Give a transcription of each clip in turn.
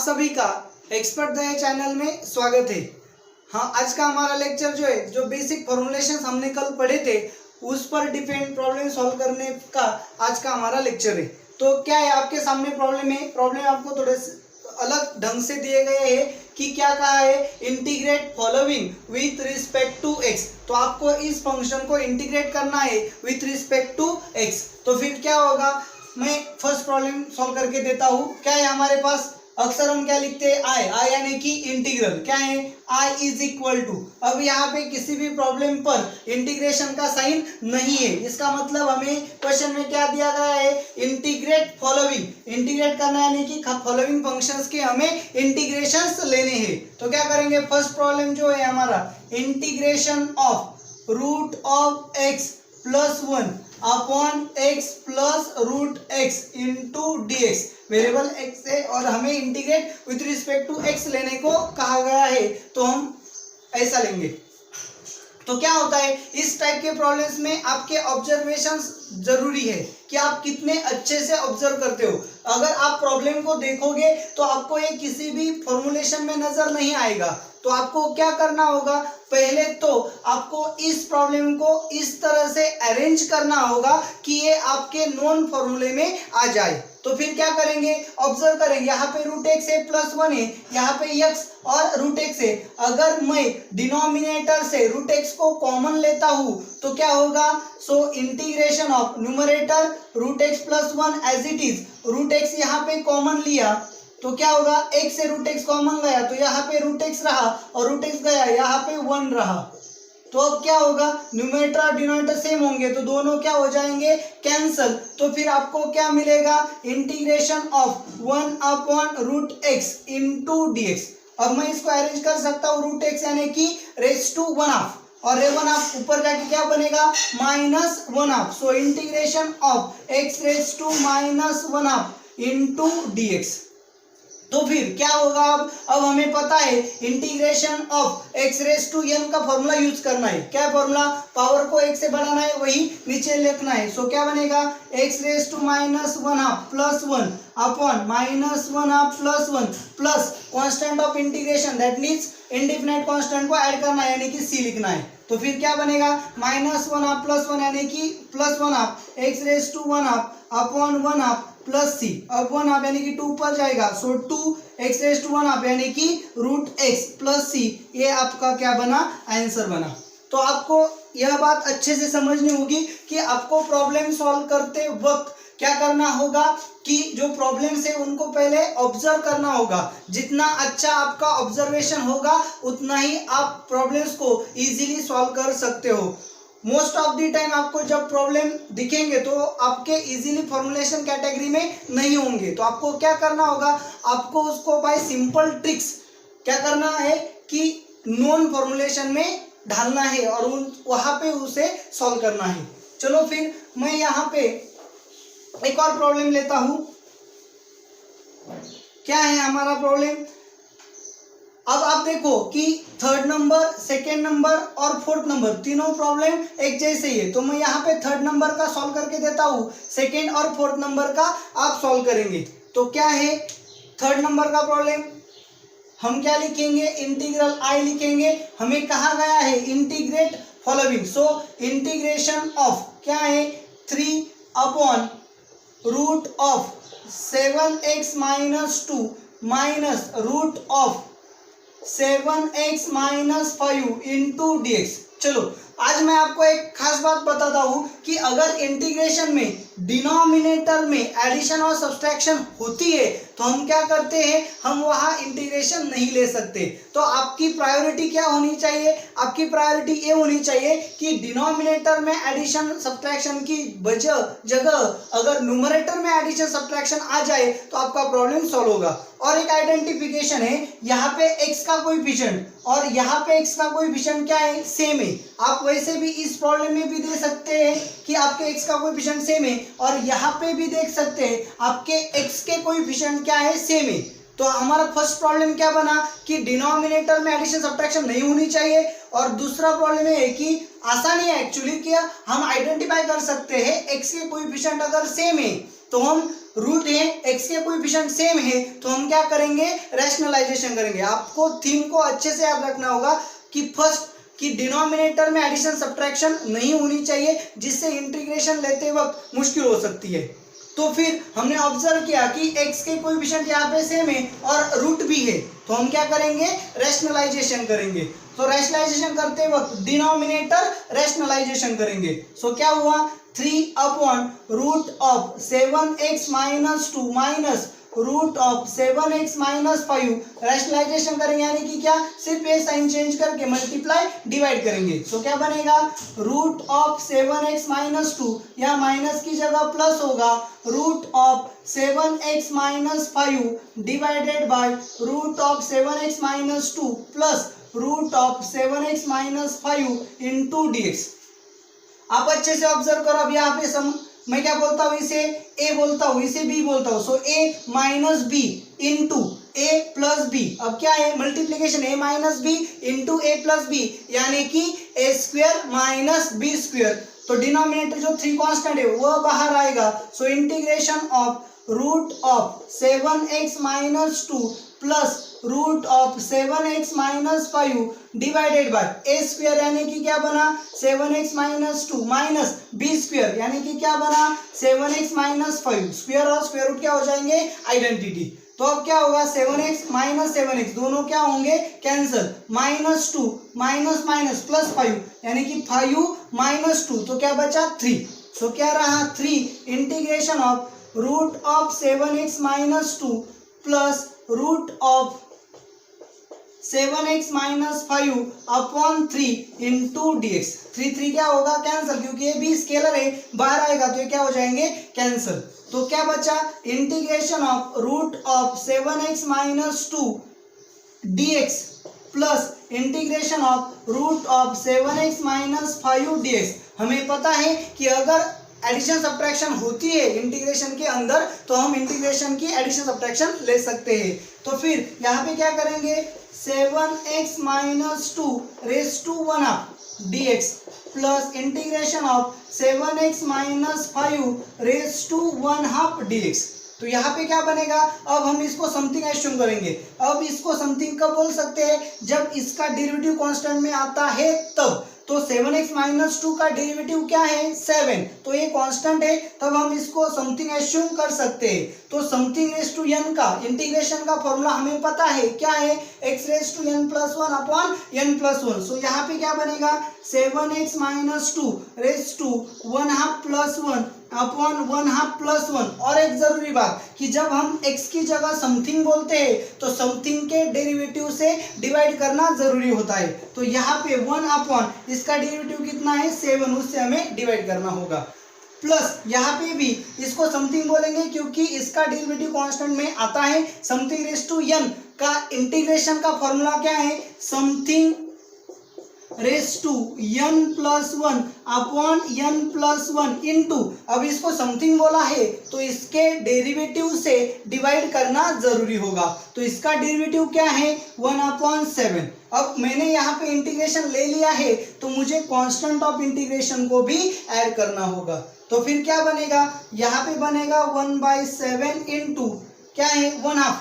सभी का एक्सपर्ट दया चैनल में स्वागत है। हाँ, आज का हमारा लेक्चर जो है, जो बेसिक फॉर्मुलेशन हमने कल पढ़े थे उस पर डिपेंड प्रॉब्लम सॉल्व करने का आज का हमारा लेक्चर है। तो क्या है, आपके सामने प्रॉब्लम है। प्रॉब्लम आपको थोड़े अलग ढंग से दिए गए हैं कि क्या कहा है, integrate following with respect to x. तो आपको इस फंक्शन को इंटीग्रेट करना है विथ रिस्पेक्ट टू एक्स। तो फिर क्या होगा, मैं फर्स्ट प्रॉब्लम सॉल्व करके देता हूँ। क्या है हमारे पास, अक्सर हम क्या लिखते हैं, आई यानी कि इंटीग्रल। क्या है, आई इज इक्वल टू। अब यहाँ पे किसी भी प्रॉब्लम पर इंटीग्रेशन का साइन नहीं है, इसका मतलब हमें क्वेश्चन में क्या दिया गया है, इंटीग्रेट फॉलोइंग। इंटीग्रेट करना यानी कि फॉलोइंग फंक्शंस के हमें इंटीग्रेशंस लेने हैं। तो क्या करेंगे, फर्स्ट प्रॉब्लम जो है हमारा, integration of root of x plus 1 upon x plus root x into d x. Variable x है और हमें integrate with respect to x लेने को कहा गया है, तो हम ऐसा लेंगे। तो क्या होता है, इस टाइप के प्रॉब्लम्स में आपके ऑब्जर्वेशंस जरूरी है कि आप कितने अच्छे से ऑब्जर्व करते हो। अगर आप प्रॉब्लम को देखोगे तो आपको ये किसी भी फॉर्मुलेशन में नजर नहीं आएगा। तो आपको क्या करना होगा, पहले तो आपको इस प्रॉब्लम को इस तरह से अरेंज करना होगा कि ये आपके नॉन फॉर्मूले में आ जाए। तो फिर क्या करेंगे, ऑब्जर्व करेंगे, यहाँ पे रूट एक्स है प्लस 1 है, यहाँ पे एक्स और रूट एक्स है। अगर मैं डिनोमिनेटर से रूट एक्स को कॉमन लेता हूँ तो क्या होगा, so integration of numerator root x plus 1 as it is. Root x यहाँ पे कॉमन लिया तो क्या होगा, एक्स से रूट एक्स कॉमन गया तो यहाँ पे रूट एक्स रहा और रूट एक्स गया, यहाँ पे 1 रहा। तो अब क्या होगा, न्यूमरेटर और डिनोमिनेटर सेम होंगे तो दोनों क्या हो जाएंगे, कैंसल। तो फिर आपको क्या मिलेगा, integration of 1 upon root x into d x. अब मैं इसको अरेंज कर सकता हूँ, रूट एक्स यानी कि रेज टू 1/2 और रे 1/2 ऊपर जाके क्या बनेगा, minus 1/2। So integration of x raise to minus 1/2 into d x. तो फिर क्या होगा, अब हमें पता है integration of x raise to n का फॉर्मूला यूज करना है। क्या फॉर्मूला, पावर को एक से बढ़ाना है, वही नीचे लिखना है। सो क्या बनेगा, x raise to minus 1/2 plus 1 upon minus 1/2 plus 1 plus constant of integration that means indefinite constant को ऐड करना है यानी कि सी लिखना है। तो फिर क्या बनेगा, माइनस 1/2 प्लस 1 यानी कि plus 1/2 X raise to 1/2 upon 1/2 plus C. अब 1/2 यानी कि 2 पर जाएगा, सो 2 एक्स रेज टू 1/2 यानी कि रूट एक्स प्लस सी। ये आपका क्या बना, आंसर बना। तो आपको यह बात अच्छे से समझनी होगी कि आपको प्रॉब्लम सॉल्व करते वक्त क्या करना होगा कि जो प्रॉब्लम्स है उनको पहले ऑब्जर्व करना होगा। जितना अच्छा आपका ऑब्जर्वेशन होगा उतना ही आप प्रॉब्लम्स को इजीली सॉल्व कर सकते हो। मोस्ट ऑफ द टाइम आपको जब प्रॉब्लम दिखेंगे तो आपके इजीली फॉर्मुलेशन कैटेगरी में नहीं होंगे। तो आपको क्या करना होगा, आपको उसको बाय सिंपल ट्रिक्स क्या करना है कि नॉन फॉर्मुलेशन में ढालना है और वहां पे उसे सॉल्व करना है। चलो फिर मैं यहाँ पे एक और प्रॉब्लम लेता हूं। क्या है हमारा प्रॉब्लम, अब आप देखो कि थर्ड नंबर, सेकेंड नंबर और फोर्थ नंबर तीनों प्रॉब्लम एक जैसे ही है। तो मैं यहाँ पे थर्ड नंबर का सॉल्व करके देता हूँ, सेकेंड और फोर्थ नंबर का आप सॉल्व करेंगे। तो क्या है थर्ड नंबर का प्रॉब्लम, हम क्या लिखेंगे, इंटीग्रल आई लिखेंगे। हमें कहा गया है integrate following. So integration of क्या है, 3 upon root of 7x minus 2 minus root of 7x minus 5 into d x. चलो आज मैं आपको एक खास बात बताता हूं कि अगर इंटीग्रेशन में डिनोमिनेटर में एडिशन और सब्सट्रैक्शन होती है तो हम क्या करते हैं, हम वहां इंटीग्रेशन नहीं ले सकते। तो आपकी प्रायोरिटी क्या होनी चाहिए, आपकी प्रायोरिटी ये होनी चाहिए कि डिनोमिनेटर में एडिशन सब्सट्रैक्शन की जगह अगर न्यूमरेटर में एडिशन सब्सट्रैक्शन आ जाए तो आपका प्रॉब्लम सॉल्व होगा। और एक आइडेंटिफिकेशन है, यहाँ पे x का कोएफिशिएंट और यहाँ पे x का कोएफिशिएंट क्या है, सेम है। आप वैसे भी इस प्रॉब्लम में भी दे सकते हैं कि आपके x का कोएफिशिएंट सेम है और यहाँ पे भी देख सकते हैं आपके x के कोएफिशिएंट क्या है, सेम है। तो हमारा फर्स्ट प्रॉब्लम क्या बना कि डिनोमिनेटर में एडिशन सब्ट्रैक्शन नहीं होनी चाहिए, और दूसरा प्रॉब्लम है कि आसानी है एक्चुअली कि हम आइडेंटिफाई कर सकते हैं एक्स के कोएफिशिएंट अगर सेम है तो हम रूट है, एक्स के कोएफिशिएंट सेम है तो हम क्या करेंगे, रैशनलाइजेशन करेंगे। आपको थीम को अच्छे से याद रखना होगा कि फर्स्ट कि डिनोमिनेटर में एडिशन सब्ट्रैक्शन नहीं होनी चाहिए, जिससे इंटीग्रेशन लेते वक्त मुश्किल हो सकती है। तो फिर हमने ऑब्जर्व किया कि x के कोएफिशिएंट यहाँ पे सेम है और रूट भी है, तो हम क्या करेंगे, रैशनलाइजेशन करेंगे। तो रैशनलाइजेशन करते वक्त डिनोमिनेटर रैशनलाइजेशन करेंगे। सो क्या हुआ, 3 upon root of 7x minus 2 minus root of 7x minus 5 rationalization करेंगे, यानी कि क्या, सिर्फ ये साइन चेंज करके मल्टीप्लाई डिवाइड करेंगे। सो क्या बनेगा, रूट ऑफ 7x माइनस 2 या माइनस की जगह प्लस होगा, root of 7x minus 5 divided by root of 7x minus 2 plus root of 7x minus 5 into dx। आप अच्छे से ऑब्जर्व करो, अब यहाँ पे मैं क्या बोलता हूँ, इसे a बोलता हूँ, इसे b बोलता हूँ। So a minus b into a plus b, अब क्या है, multiplication a minus b into a plus b, यानी कि a square minus b square. तो डिनोमिनेटर जो 3 कांस्टेंट है वो बाहर आएगा। So integration of root of 7x minus 2 plus root of 7x minus 5 divided by a square, यानी कि क्या बना, 7x minus 2 minus b square, यानी कि क्या बना, 7x माइनस 5। स्क्वायर और स्क्वायर रूट क्या हो जाएंगे, आइडेंटिटी। तो अब क्या होगा, 7x माइनस 7x दोनों क्या होंगे, cancel, minus 2 minus minus plus 5, यानी कि 5 माइनस 2, तो क्या बचा 3। सो क्या रहा, 3 integration of root of 7x minus 2 plus root of 7x minus 5 upon 3 into dx। 3 क्या होगा, कैंसिल, क्योंकि ये भी स्केलर है, बाहर आएगा तो ये क्या हो जाएंगे, कैंसिल। तो क्या बचा, integration of root of 7x minus 2 dx plus integration of root of 7x minus 5 dx। हमें पता है कि अगर एडिशन सब्ट्रैक्शन होती है इंटीग्रेशन के अंदर तो हम इंटीग्रेशन की एडिशन सब्ट्रैक्शन ले सकते हैं। तो फिर यहाँ पे क्या करेंगे, 7x minus 2 raise to 1 dx plus integration of 7x minus 5 raise to 1/2 dx। तो यहाँ पे क्या बनेगा, अब हम इसको समथिंग एज्यूम करेंगे। अब इसको समथिंग कब बोल सकते हैं, जब इसका डेरिवेटिव कांस्टेंट में आता है तब। तो 7x माइनस 2 का डेरिवेटिव क्या है, 7, तो ये कांस्टेंट है, तब हम इसको समथिंग एज्यूम कर सकते हैं। तो समथिंग रेज टू n का इंटीग्रेशन का फॉर्मूला हमें पता है, क्या है, x raise to n plus 1 upon n plus 1। So यहाँ पे क्या बनेगा, 7x minus 2 raise to 1/2 plus 1 upon 1/2 plus 1। और एक जरूरी बात कि जब हम x की जगह समथिंग बोलते हैं तो समथिंग के डेरिवेटिव से डिवाइड करना जरूरी होता है। तो यहाँ पे 1 अपॉन इसका डेरिवेटिव कितना है, 7, उससे हमें डिवाइड करना होगा। प्लस यहाँ पे भी इसको समथिंग बोलेंगे क्योंकि इसका डेरिवेटिव कांस्टेंट में आता है। समथिंग रेज टू n का इंटीग्रेशन का फॉर्मूला क्या है, something raise to n plus 1 upon n plus 1 into, अब इसको समथिंग बोला है तो इसके डेरिवेटिव से डिवाइड करना जरूरी होगा। तो इसका डेरिवेटिव क्या है, 1/7। अब मैंने यहाँ पे इंटीग्रेशन ले लिया है तो मुझे कांस्टेंट ऑफ इंटीग्रेशन को भी ऐड करना होगा। तो फिर क्या बनेगा, यहाँ पे बनेगा 1/7 इंटू क्या है, 1/2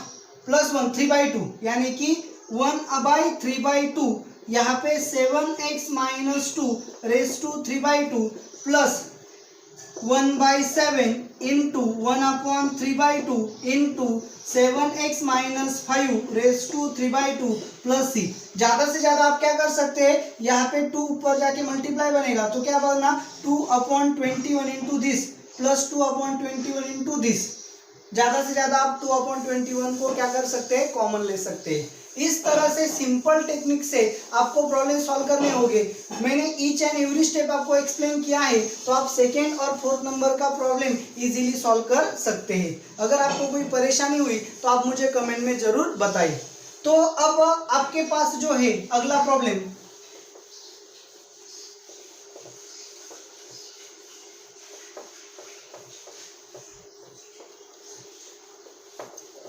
प्लस 1 3/2, यानी कि 1/3/2। यहाँ पे 7x minus 2 raise to 3/2 plus 1/7 into 1/3/2 into 7x minus 5 raise to 3/2 plus c। ज्यादा से ज्यादा आप क्या कर सकते हैं, यहाँ पे 2 ऊपर जाके मल्टीप्लाई बनेगा तो क्या बनना, 2/21 into this plus 2/21 into this. ज्यादा से ज्यादा आप 2/21 को क्या कर सकते हैं, कॉमन ले सकते हैं। इस तरह से सिंपल टेक्निक से आपको प्रॉब्लम सॉल्व करने होंगे। मैंने ईच एंड एवरी स्टेप आपको एक्सप्लेन किया है, तो आप सेकेंड और फोर्थ नंबर का प्रॉब्लम इजीली सॉल्व कर सकते हैं। अगर आपको कोई परेशानी हुई तो आप मुझे कमेंट में जरूर बताइए। तो अब आपके पास जो है अगला प्रॉब्लम,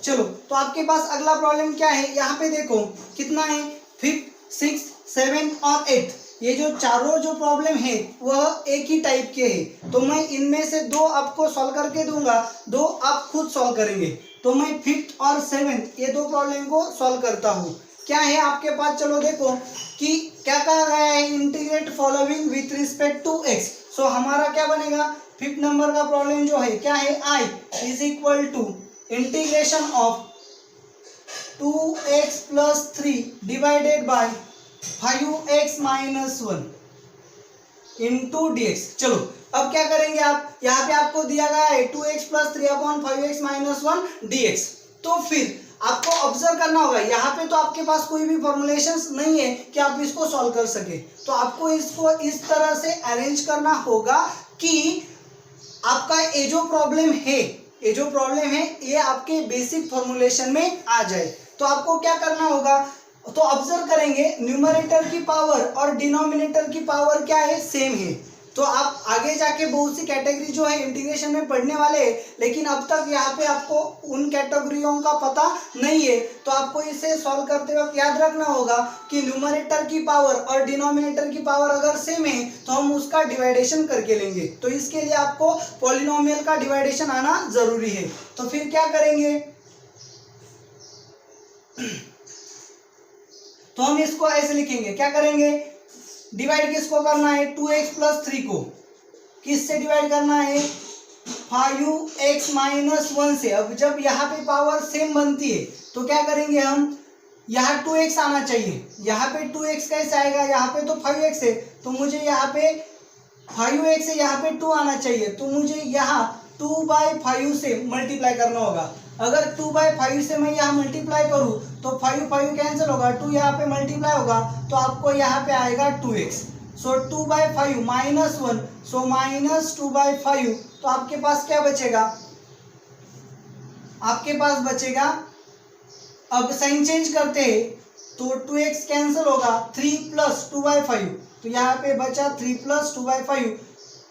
चलो तो आपके पास अगला प्रॉब्लम क्या है, यहाँ पे देखो कितना है 5, 6, 7 और 8। ये जो चारों जो प्रॉब्लम है वह एक ही टाइप के हैं। तो मैं इनमें से 2 आपको सॉल्व करके दूंगा, 2 आप खुद सॉल्व करेंगे। तो मैं 5th और 7th ये 2 प्रॉब्लम को सॉल्व करता हूँ। क्या है आपके पास, चलो देखो कि क्या कहा गया है, integrate following with respect to X. So हमारा क्या बनेगा, 5th नंबर का प्रॉब्लम जो है क्या है, I is equal to integration of 2x plus 3 divided by 5x minus 1 into dx। चलो अब क्या करेंगे आप, यहाँ पे आपको दिया गया है 2x plus 3 upon 5x minus 1 dx। तो फिर आपको ऑब्जर्व करना होगा, यहाँ पे तो आपके पास कोई भी फॉर्मुलेशंस नहीं है कि आप इसको सॉल्व कर सके। तो आपको इसको इस तरह से अरेंज करना होगा कि आपका ये जो प्रॉब्लम है ये आपके बेसिक फॉर्मुलेशन में आ जाए। तो आपको क्या करना होगा, तो ऑब्जर्व करेंगे न्यूमरेटर की पावर और डिनोमिनेटर की पावर क्या है, सेम है। तो आप आगे जाके बहुत सी कैटेगरी जो है इंटीग्रेशन में पढ़ने वाले हैं, लेकिन अब तक यहाँ पे आपको उन कैटेगरियों का पता नहीं है। तो आपको इसे सॉल्व करते वक्त याद रखना होगा कि न्यूमरेटर की पावर और डिनोमिनेटर की पावर अगर सेम है तो हम उसका डिवाइडेशन करके लेंगे। तो इसके लिए आपको पॉलिनोमियल का डिवाइडेशन आना जरूरी है। तो फिर क्या करेंगे, तो हम इसको ऐसे लिखेंगे, क्या करेंगे, डिवाइड किसको करना है, 2x प्लस 3 को किससे डिवाइड करना है, 5x माइनस 1 से। अब जब यहाँ पे पावर सेम बनती है तो क्या करेंगे हम, यहाँ 2x आना चाहिए, यहाँ पे 2x कैसे आएगा, यहाँ पे तो 5x है, तो मुझे यहाँ पे 5x से यहाँ पे 2 आना चाहिए। तो मुझे यहाँ 2/5 से मल्टीप्लाई करना होगा। अगर 2/5 से मैं यहाँ मल्टीप्लाई करूँ तो 5 कैंसिल होगा, 2 यहाँ पे मल्टीप्लाई होगा, तो आपको यहाँ पे आएगा 2x। सो 2/5 माइनस 1, सो माइनस 2/5। तो आपके पास क्या बचेगा, आपके पास बचेगा, अब साइन चेंज करते हैं तो 2x कैंसिल होगा, 3 प्लस 2/5, तो यहाँ पे बचा 3 प्लस 2/5,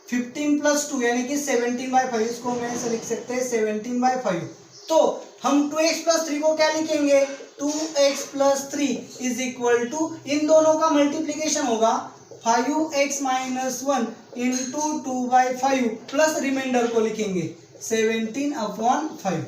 15 प्लस 2 यानी कि 17/5। इसको मैं ऐसे लिख सकते हैं 17/5। तो हम 2x प्लस 3 को क्या लिखेंगे, 2x plus 3 is equal to, इन दोनों का मल्टीप्लीकेशन होगा 5x minus 1 into 2/5 plus remainder को लिखेंगे 17/5।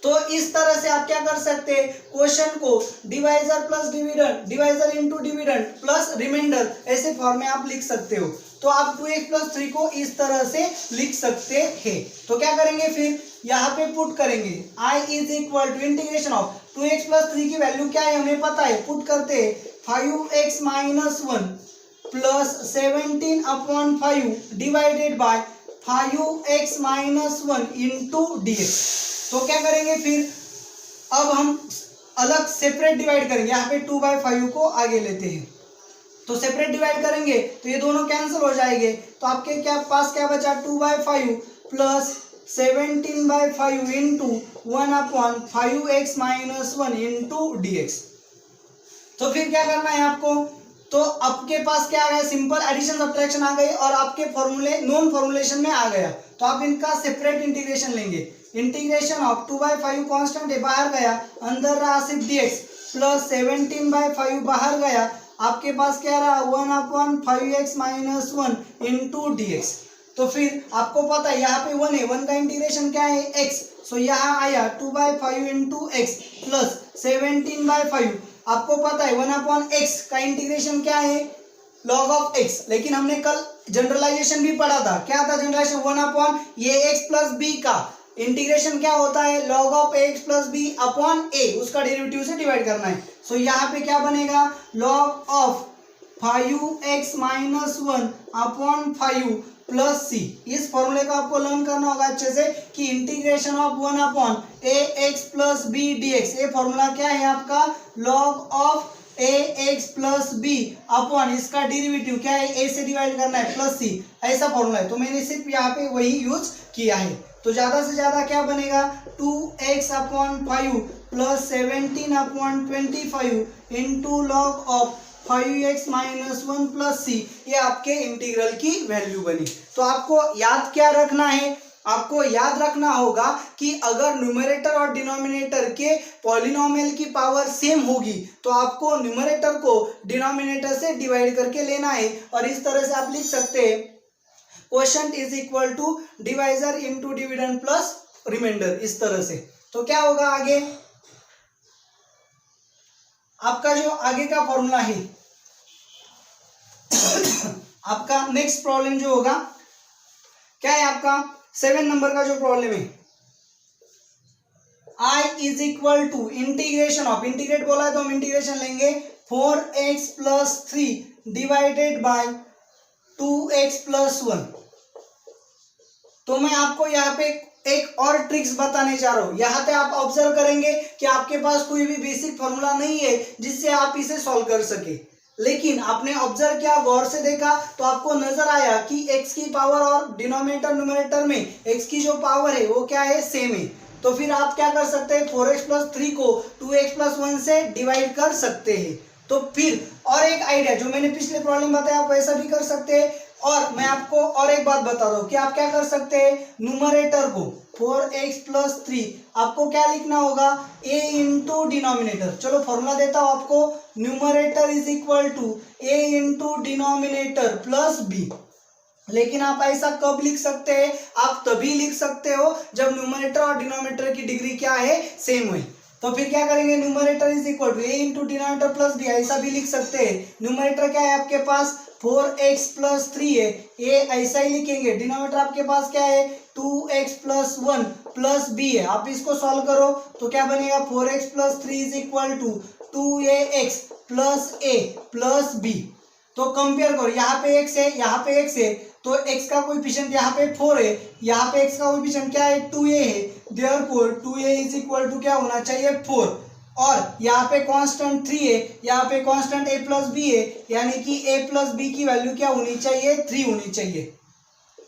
तो इस तरह से आप क्या कर सकते हैं, क्वेश्चन को divisor plus dividend, divisor into dividend plus reminder, ऐसे फॉर्म में आप लिख सकते हो। तो आप 2x प्लस 3 को इस तरह से लिख सकते हैं। तो क्या करेंगे, फिर यहाँ पे पुट करेंगे, i is equal to integration of 2x plus 3 की वैल्यू क्या है हमें पता है, पुट करते हैं 5x minus 1 plus 17/5 divided by 5x minus 1 into dx। तो क्या करेंगे फिर, अब हम अलग सेपरेट डिवाइड करेंगे, यहाँ पे 2/5 को आगे लेते हैं, तो सेपरेट डिवाइड करेंगे तो ये दोनों कैंसिल हो जाएंगे। तो आपके क्या पास क्या बचा, 2/5 plus 17/5 into 1/5x minus 1 into dx। तो फिर क्या करना है आपको, तो आपके पास क्या आ गया, सिंपल एडिशन सब्ट्रैक्शन आ गई और आपके फॉर्मूले नॉन फॉर्मुलेशन में आ गया। तो आप इनका सेपरेट इंटीग्रेशन लेंगे, इंटीग्रेशन ऑफ 2/5 कांस्टेंट है, बाहर गया, अंदर रहा सिर्फ dx प्लस 17/5 बाहर गया, आपके पास क्या रहा 1/5x माइनस 1 इंटू dx। तो फिर आपको पता है यहाँ पे 1 है, 1 का इंटीग्रेशन क्या है x, सो यहाँ आया 2/5 इंटू x प्लस 17/5। आपको पता है 1/x का इंटीग्रेशन क्या है, log ऑफ x। लेकिन हमने कल जनरलाइजेशन भी पढ़ा था, क्या था जनरलाइजेशन, 1/ax प्लस b का इंटीग्रेशन क्या होता है, log of ax plus b upon a, उसका डेरिवेटिव से डिवाइड करना है। सो यहाँ पे क्या बनेगा, log of 5x minus 1 upon 5 plus C. इस फॉर्मूले को आपको लर्न करना होगा अच्छे से कि integration of 1/ax plus b dx, ये फॉर्मूला क्या है आपका, log of ax plus b upon इसका डेरिवेटिव क्या है, a से डिवाइड करना है प्लस सी, ऐसा फॉर्मूला है। तो मैंने सिर्फ यहाँ पे वही यूज किया है। तो ज्यादा से ज्यादा क्या बनेगा, 2x/5 plus 17/25 into log of 5x minus 1 plus C, ये आपके इंटीग्रल की वैल्यू बनी। तो आपको याद क्या रखना है आपको याद रखना होगा कि अगर न्यूमरेटर और डिनोमिनेटर के पॉलिनोमियल की पावर सेम होगी तो आपको न्यूमरेटर को डिनोमिनेटर से डिवाइड करके लेना है, और इस तरह से आप लिख सकते हैं quotient is equal to divisor into dividend plus reminder, इस तरह से। तो क्या होगा आगे, आपका जो आगे का फॉर्मूला है आपका नेक्स्ट प्रॉब्लम जो होगा क्या है, आपका 7 नंबर का जो प्रॉब्लम है, I is equal to integration of, integrate बोला है तो हम इंटीग्रेशन लेंगे 4x plus 3 divided bye 2x plus 1। तो मैं आपको यहाँ पे एक और ट्रिक्स बताने जा रहा हूं। यहाँ पे आप ऑब्जर्व करेंगे कि आपके पास कोई भी बेसिक फॉर्मूला नहीं है जिससे आप इसे सॉल्व कर सके, लेकिन आपने ऑब्जर्व किया, गौर से देखा तो आपको नजर आया कि x की पावर और डिनोमिनेटर न्यूमरेटर में x की जो पावर है वो क्या है, सेम है। तो फिर आप क्या कर सकते हैं, 4x प्लस 3 को 2x प्लस 1 से डिवाइड कर सकते हैं। तो फिर और एक आइडिया जो मैंने पिछले प्रॉब्लम बताया आप वैसा भी कर सकते हैं। और मैं आपको और एक बात बता रहा हूँ कि आप क्या कर सकते हैं, न्यूमरेटर को 4x प्लस 3 आपको क्या लिखना होगा, a इंटू डिनोमिनेटर। चलो फॉर्मूला देता हूँ आपको, numerator is equal to a into denominator plus b। लेकिन आप ऐसा कब लिख सकते हैं, आप तभी लिख सकते हो जब न्यूमरेटर और डिनोमिनेटर की डिग्री क्या है, सेम है। तो फिर क्या करेंगे, numerator is equal to a into denominator plus b, ऐसा भी लिख सकते हैं। न्यूमरेटर क्या है आपके पास 4x प्लस 3 है, a ऐसा ही लिखेंगे। डिनोमिनेटर आपके पास क्या है 2x प्लस 1 प्लस b है। आप इसको सॉल्व करो तो क्या बनेगा, 4x plus 3 is equal to 2ax plus a plus b। तो कंपेयर करो, यहाँ पे x है, यहाँ पे x है, तो x का कोएफिशिएंट यहाँ पे 4 है, यहाँ पे x का कोएफिशिएंट क्या है 2a है, therefore 2a is equal to क्या होना चाहिए 4। और यहाँ पे कांस्टेंट 3 है, यहाँ पे कांस्टेंट a प्लस बी है, यानी कि a प्लस बी की वैल्यू क्या होनी चाहिए, 3 होनी चाहिए।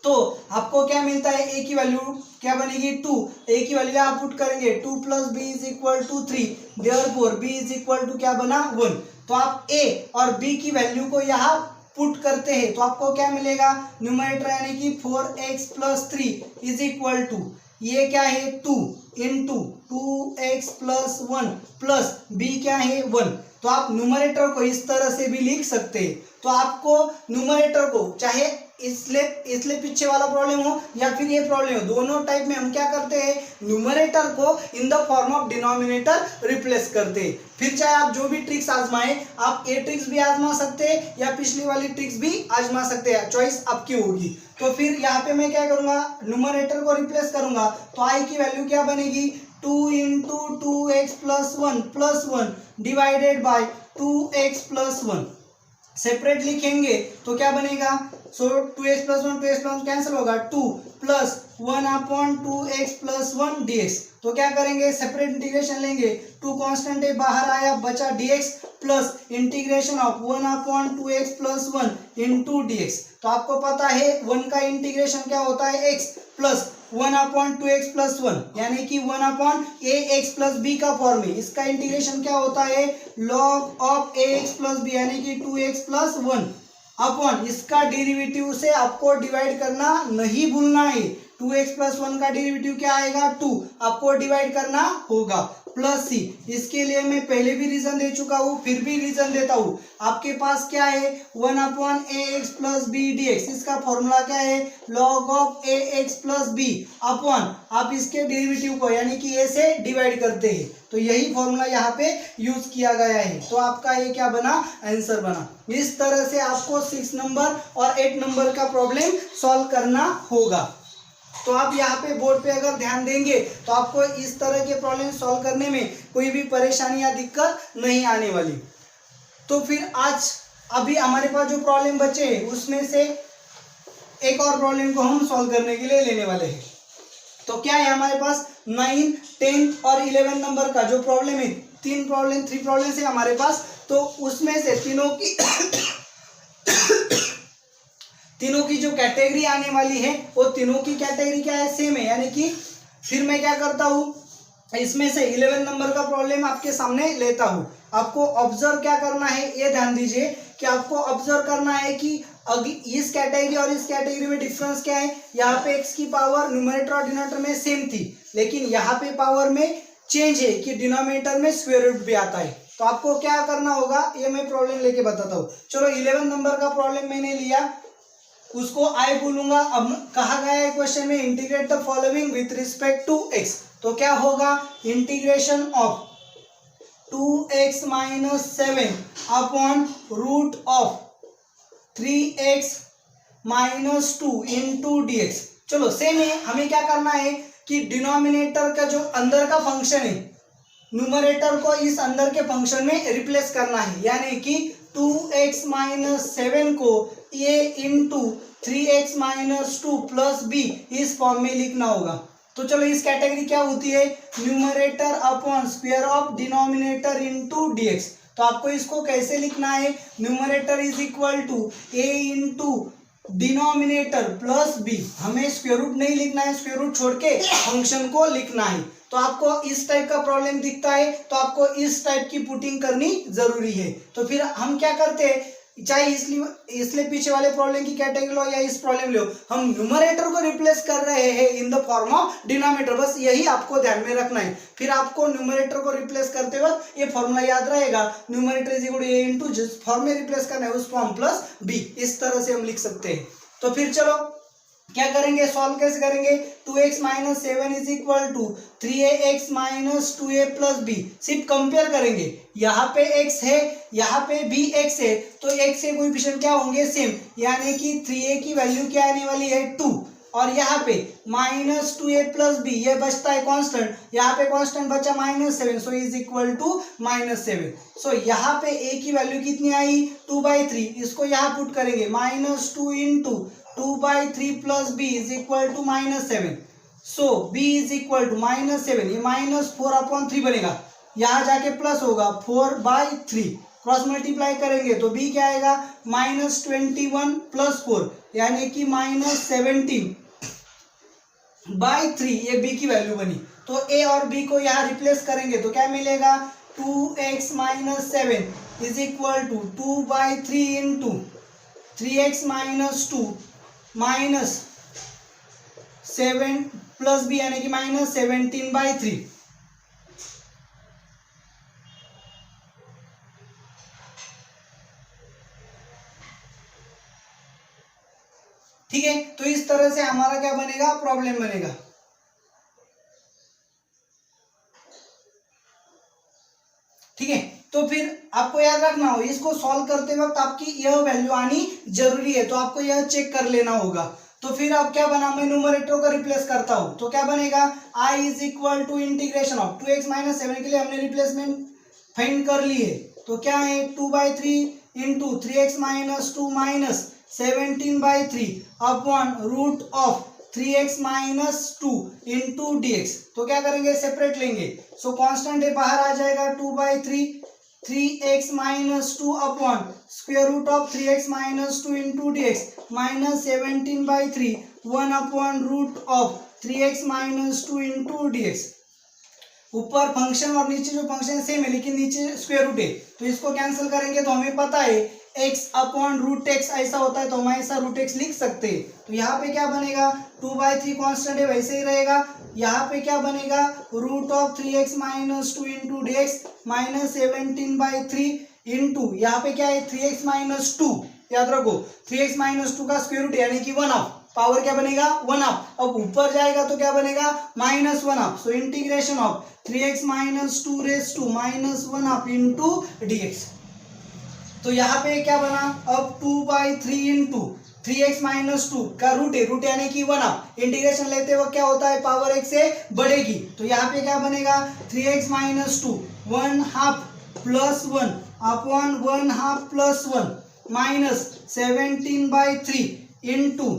तो आपको क्या मिलता है, a की वैल्यू क्या बनेगी 2, a की वैल्यू आप पुट करेंगे 2 plus b is equal to 3, therefore b is equal to क्या बना 1। तो आप a और b की वैल्यू को यहाँ पुट करते हैं तो आपको क्या मिलेगा, न्यूमरेटर यानी कि 4x plus 3 is equal to ये क्या है 2 into 2x plus 1 plus b क्या है 1। तो आप न्यूमरेटर को इस तरह से भी लिख सकते हैं। तो आपको न्यूमरेटर को चाहे इसलिए पीछे वाला प्रॉब्लम हो या फिर ये प्रॉब्लम हो, दोनों टाइप में हम क्या करते हैं, न्यूमरेटर को in the form of denominator replace करते हैं। फिर चाहे आप जो भी ट्रिक्स आजमाएं, आप ये ट्रिक्स भी आजमा सकते हैं या पिछली वाली ट्रिक्स भी आजमा सकते हैं, चॉइस आपकी होगी। तो फिर यहाँ पे मैं क्या करूंगा, न्यूमरेटर को रिप्लेस करूंगा तो आई की वैल्यू क्या बनेगी 2 into 2x plus 1 divided by 2x plus 1। Separate लिखेंगे तो क्या बनेगा, सो 2x प्लस 1 कैंसिल होगा, 2 plus 1 upon 2x plus 1 dx। तो क्या करेंगे, सेपरेट इंटीग्रेशन लेंगे, 2 कांस्टेंट है बाहर आया, बचा dx plus integration of 1 upon 2x plus 1 into dx। तो आपको पता है 1 का इंटीग्रेशन क्या होता है x plus 1 upon 2x plus 1, यानी कि 1 अपॉन ax प्लस b का फॉर्म है। इसका इंटीग्रेशन क्या होता है, log of ax plus b, यानी कि 2x प्लस 1 अपॉन इसका डेरिवेटिव से आपको डिवाइड करना नहीं भूलना है। 2x प्लस 1 का डेरिवेटिव क्या आएगा 2, आपको डिवाइड करना होगा प्लस सी। इसके लिए मैं पहले भी रीजन दे चुका हूँ, फिर भी रीजन देता हूँ। आपके पास क्या है 1 upon ax plus b dx, इसका फॉर्मूला क्या है log of ax plus b upon आप इसके डेरिवेटिव को यानी कि a से डिवाइड करते हैं। तो यही फॉर्मूला यहाँ पे यूज किया गया है। तो आपका ये क्या बना, आंसर बना। इस तरह से आपको 6 नंबर और 8 नंबर का प्रॉब्लम सॉल्व करना होगा। तो आप यहाँ पे बोर्ड पे अगर ध्यान देंगे तो आपको इस तरह के प्रॉब्लम सॉल्व करने में कोई भी परेशानी या दिक्कत नहीं आने वाली। तो फिर आज अभी हमारे पास जो प्रॉब्लम बचे हैं उसमें से एक और प्रॉब्लम को हम सॉल्व करने के लिए लेने वाले हैं। तो क्या है हमारे पास 9, 10 और 11 नंबर का जो प्रॉब्लम है, 3 प्रॉब्लम है हमारे पास। तो उसमें से तीनों की जो कैटेगरी आने वाली है वो तीनों की कैटेगरी क्या है, सेम है। यानी कि फिर मैं क्या करता हूँ, इसमें से 11 नंबर का प्रॉब्लम आपके सामने लेता हूँ। आपको ऑब्जर्व क्या करना है, ये ध्यान दीजिए कि आपको ऑब्जर्व करना है कि इस कैटेगरी और इस कैटेगरी में डिफरेंस क्या है। यहाँ पे x की पावर न्यूमरेटर और डिनोमिनेटर में सेम थी, लेकिन यहाँ पे पावर में चेंज है कि डिनोमिनेटर में स्क्वायर रूट भी आता है। तो आपको क्या करना होगा ये मैं प्रॉब्लम लेके बताता हूँ। चलो 11 नंबर का प्रॉब्लम मैंने लिया, उसको आई बोलूंगा। अब कहा गया है क्वेश्चन में integrate the following with respect to x, तो क्या होगा integration of 2x minus 7 upon root of 3x minus 2 into d x. चलो सेम है, हमें क्या करना है कि डिनोमिनेटर का जो अंदर का फंक्शन है न्यूमरेटर को इस अंदर के फंक्शन में रिप्लेस करना है, यानी कि 2x माइनस 7 को a into 3x minus 2 plus b इस फॉर्म में लिखना होगा। तो चलो इस कैटेगरी क्या होती है, numerator upon square of denominator into dx। तो आपको इसको कैसे लिखना है, numerator is equal to a into denominator plus b। हमें स्क्वायर रूट नहीं लिखना है, स्क्वायर रूट छोड़ के फंक्शन को लिखना है। तो आपको इस टाइप का प्रॉब्लम दिखता है तो आपको इस टाइप की पुटिंग करनी जरूरी है। तो फिर हम क्या करते हैं, चाहे इसलिए पीछे वाले प्रॉब्लम की कैटेगरी लो या इस प्रॉब्लम लो, हम न्यूमरेटर को रिप्लेस कर रहे हैं इन द फॉर्म ऑफ डिनोमिनेटर, बस यही आपको ध्यान में रखना है। फिर आपको न्यूमरेटर को रिप्लेस करते वक्त ये फॉर्मूला याद रहेगा, numerator is equal to a into जिस फॉर्म में रिप्लेस करना है उस फॉर्म प्लस b, इस तरह से हम लिख सकते हैं। तो फिर चलो क्या करेंगे, सॉल्व कैसे करेंगे, 2x minus 7 is equal to 3ax minus 2a plus b। सिर्फ कंपेयर करेंगे, यहाँ पे x है यहाँ पे भी x है, तो x के कोएफिशिएंट क्या होंगे सेम, यानी कि 3a की वैल्यू क्या आने वाली है 2, और यहाँ पे माइनस 2a प्लस b ये बचता है कांस्टेंट, यहाँ पे कांस्टेंट बचा -7, सो इज इक्वल टू -7। सो यहाँ पे a की वैल्यू कितनी आई 2/3, इसको यहाँ पुट करेंगे -2 into 2/3 plus b is equal to -7। So b is equal to -7, ये -4/3 बनेगा, यहाँ जाके प्लस होगा 4/3, क्रॉस मल्टीप्लाई करेंगे तो b क्या आएगा -21 प्लस 4 यानी कि -17/3, ये b की वैल्यू बनी। तो a और b को यहाँ रिप्लेस करेंगे तो क्या मिलेगा 2x minus 7 is equal to 2/3 into 3x minus 2 minus 7 plus b यानी कि -17/3। ठीक है, तो इस तरह से हमारा क्या बनेगा, प्रॉब्लम बनेगा। ठीक है, तो फिर आपको याद रखना हो इसको सॉल्व करते वक्त आपकी यह वैल्यू आनी जरूरी है, तो आपको यह चेक कर लेना होगा। तो फिर आप क्या बना, मैं न्यूमरेटर को रिप्लेस करता हूं तो क्या बनेगा, i is equal to integration of 2x minus 7 के लिए हमने रिप्लेसमेंट फाइंड कर ली है, तो क्या है 2/3 into 3x minus 2 minus 17/3 upon root of 3x minus 2 into d x. तो क्या करेंगे, सेपरेट लेंगे, सो कांस्टेंट है बाहर आ जाएगा 2/3 3x minus 2 upon square root of 3x minus 2 into d x minus 17/3 1 upon root of 3x minus 2 into d x. ऊपर function और नीचे जो फंक्शन सेम है लेकिन नीचे स्क्वायर रूट है, तो इसको कैंसिल करेंगे तो हमें पता है x अपॉन रूट एक्स ऐसा होता है, तो हम ऐसा रूट एक्स लिख सकते हैं। तो यहाँ पे क्या बनेगा 2/3 कांस्टेंट है वैसे ही रहेगा, यहाँ पे क्या बनेगा root of 3x minus 2 into d x minus 17/3 into यहाँ पे क्या है 3x माइनस 2, याद रखो 3x माइनस 2 का स्क्वायर रूट यानी कि 1/2, पावर क्या बनेगा 1/2, अब ऊपर जाएगा तो क्या बनेगा -1/2, so integration of 3x minus 2 raise to -1/2 into d x. तो यहाँ पे क्या बना, अब 2/3 इंटू 3x माइनस 2 का रूट है, रूट यानी कि 1/2, इंटीग्रेशन लेते वक्त क्या होता है पावर 1 से बढ़ेगी, तो यहाँ पे क्या बनेगा 3x minus 2 1/2 plus 1 upon 1/2 plus 1 minus 17/3 into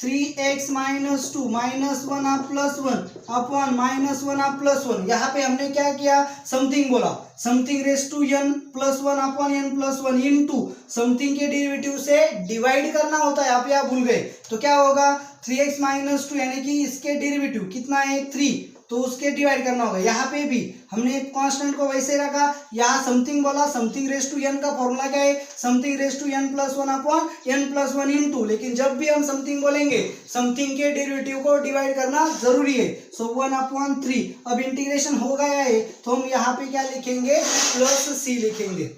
3x minus 2 minus 1/2 plus 1 upon minus 1/2 plus 1। यहाँ पे हमने क्या किया, समथिंग बोला, something raise to n plus 1 upon n plus 1 into something के डेरिवेटिव से डिवाइड करना होता है, यहाँ पे आप भूल गए, तो क्या होगा 3x माइनस 2 यानी कि इसके डेरिवेटिव कितना है 3 तो उसके डिवाइड करना होगा। यहाँ पे भी हमने कांस्टेंट को वैसे रखा, यहाँ समथिंग बोला, समथिंग रेज टू n का फॉर्मूला क्या है, something raise to n+1 upon n+1 into, लेकिन जब भी हम समथिंग बोलेंगे समथिंग के डेरिवेटिव को डिवाइड करना जरूरी है। सो 1/3। अब इंटीग्रेशन हो गया है तो हम यहाँ पे क्या लिखेंगे, +c लिखेंगे।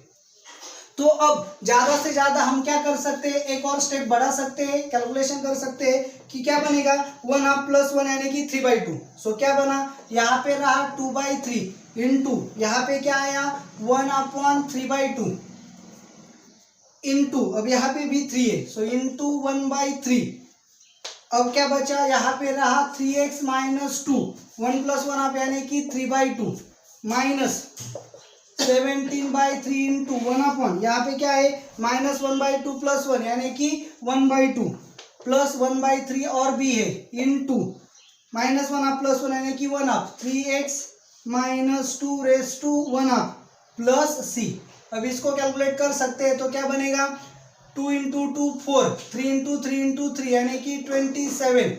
तो अब ज्यादा से ज्यादा हम क्या कर सकते हैं, एक और स्टेप बढ़ा सकते हैं, कैलकुलेशन कर सकते हैं कि क्या बनेगा, 1/1 यानी कि 3/2। सो क्या बना, यहाँ पे रहा 2/3 इंटू, यहाँ पे क्या आया 1/3/2 इंटू, अब यहाँ पे भी 3 है, सो इंटू 1/3। अब क्या बचा, यहाँ पे रहा 3x - 2, 1+1 आप यानी कि 3/2 माइनस 17/3 इंटू 1/, यहाँ पे क्या है -1/2 + 1 यानी कि 1/2 प्लस 1/3 और भी है इंटू -1 + 1 यानी कि 1/2, 3x - 2 raise to 1/2 plus c। अब इसको कैलकुलेट कर सकते हैं तो क्या बनेगा, 2 × 2 4, 3 × 3 × 3 यानी कि 27,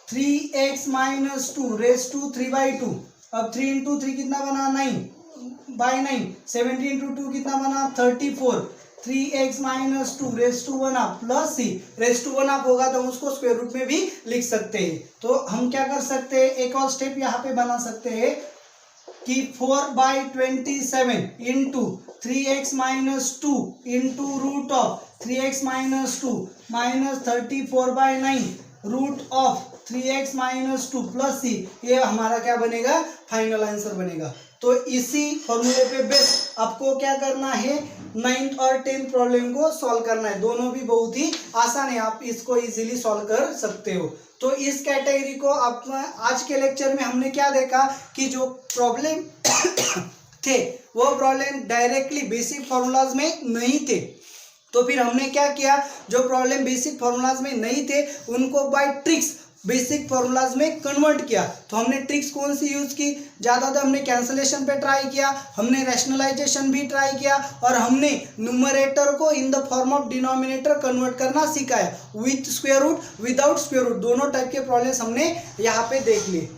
3x - 2 रेज टू 3/2। अब 3 × 3 कितना बना, 9/9, 17 × 2 कितना बना, 34, 3x - 2 raise to 1/2 plus c, रेज टू 1/2 होगा तो हम उसको स्क्वायर रूट में भी लिख सकते हैं। तो हम क्या कर सकते हैं, एक और स्टेप यहाँ पे बना सकते हैं कि 4/27 into 3x - 2 into root of 3x - 2 minus 34/9 root of 3x - 2 plus c, ये हमारा क्या बनेगा, फाइनल आंसर बनेगा। तो इसी फॉर्मूले पे बेस आपको क्या करना है, 9th और 10th प्रॉब्लम को सॉल्व करना है। दोनों भी बहुत ही आसान है, आप इसको इजीली सॉल्व कर सकते हो। तो इस कैटेगरी को आप आज के लेक्चर में हमने क्या देखा कि जो प्रॉब्लम थे वो प्रॉब्लम डायरेक्टली बेसिक फॉर्मूलाज में नहीं थे। तो फिर हमने क्या किया, जो प्रॉब्लम बेसिक फॉर्मूलाज में नहीं थे उनको बाय ट्रिक्स बेसिक फॉर्मूलाज में कन्वर्ट किया। तो हमने ट्रिक्स कौन सी यूज की, ज़्यादातर हमने कैंसलेशन पे ट्राई किया, हमने रैशनलाइजेशन भी ट्राई किया और हमने न्यूमरेटर को in the form of denominator convert करना सीखा है, with square root without square root, दोनों टाइप के प्रॉब्लम्स हमने यहाँ पे देख लिए।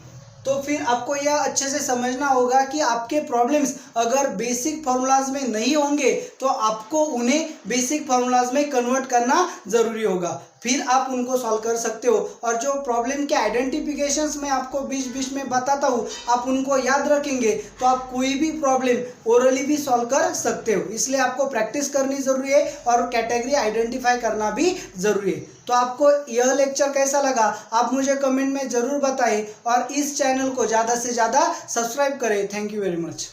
तो फिर आपको यह अच्छे से समझना होगा कि आपके प्रॉब्लम्स अगर बेसिक फार्मूलाज में नहीं होंगे तो आपको उन्हें बेसिक फार्मूलाज में कन्वर्ट करना जरूरी होगा, फिर आप उनको सॉल्व कर सकते हो। और जो प्रॉब्लम के आइडेंटिफिकेशंस मैं आपको बीच बीच में बताता हूँ, आप उनको याद रखेंगे तो आप कोई भी प्रॉब्लम ओरली भी सॉल्व कर सकते हो। इसलिए आपको प्रैक्टिस करनी जरूरी है और कैटेगरी आइडेंटिफाई करना भी जरूरी है। तो आपको यह लेक्चर कैसा लगा आप मुझे कमेंट में जरूर बताएं और इस चैनल को ज़्यादा से ज़्यादा सब्सक्राइब करें। Thank you very much.